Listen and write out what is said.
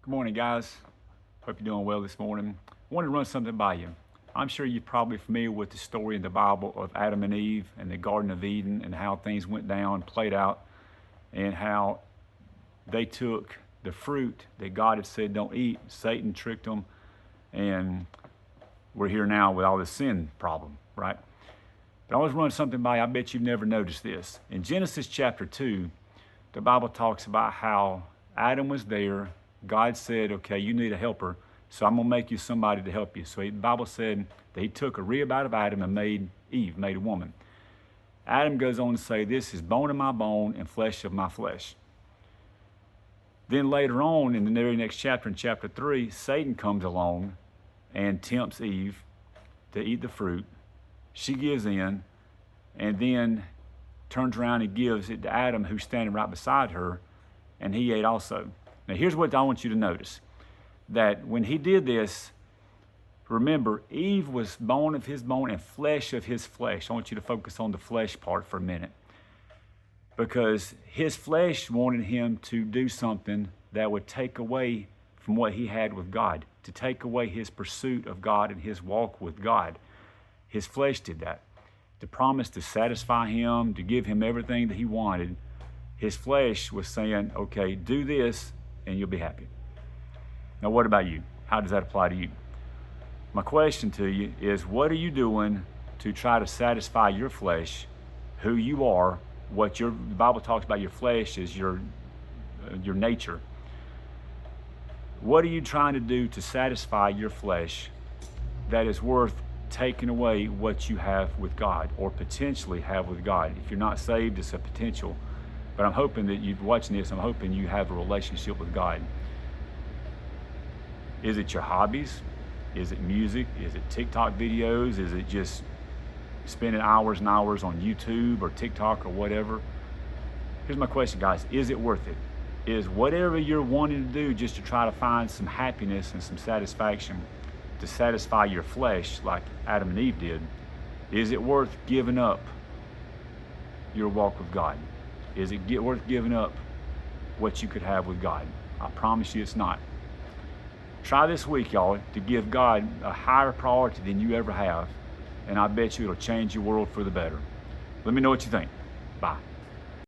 Good morning, guys. Hope you're doing well this morning. I wanted to run something by you. I'm sure you're probably familiar with the story in the Bible of Adam and Eve and the Garden of Eden and how things went down, played out, and how they took the fruit that God had said don't eat. Satan tricked them, and we're here now with all this sin problem, right? But I was running something by you. I bet you've never noticed this. In Genesis chapter 2, the Bible talks about how Adam was there. God said, okay, you need a helper, so I'm going to make you somebody to help you. So the Bible said that he took a rib out of Adam and made Eve, made a woman. Adam goes on to say, this is bone of my bone and flesh of my flesh. Then later on in the very next chapter, in chapter 3, Satan comes along and tempts Eve to eat the fruit. She gives in and then turns around and gives it to Adam, who's standing right beside her, and he ate also. Now here's what I want you to notice, that when he did this, remember, Eve was bone of his bone and flesh of his flesh. I want you to focus on the flesh part for a minute, because his flesh wanted him to do something that would take away from what he had with God, to take away his pursuit of God and his walk with God. His flesh did that. To promise to satisfy him, to give him everything that he wanted, his flesh was saying, okay, do this and you'll be happy. Now, what about you? How does that apply to you? My question to you is, what are you doing to try to satisfy your flesh, who you are, the Bible talks about your flesh as your nature. What are you trying to do to satisfy your flesh that is worth taking away what you have with God, or potentially have with God? If you're not saved, it's a potential. But I'm hoping that you're watching this, I'm hoping you have a relationship with God. Is it your hobbies? Is it music? Is it TikTok videos? Is it just spending hours and hours on YouTube or TikTok or whatever? Here's my question, guys. Is it worth it? Is whatever you're wanting to do just to try to find some happiness and some satisfaction, to satisfy your flesh like Adam and Eve did, is it worth giving up your walk with God? Is it worth giving up what you could have with God? I promise you it's not. Try this week, y'all, to give God a higher priority than you ever have, and I bet you it'll change your world for the better. Let me know what you think. Bye.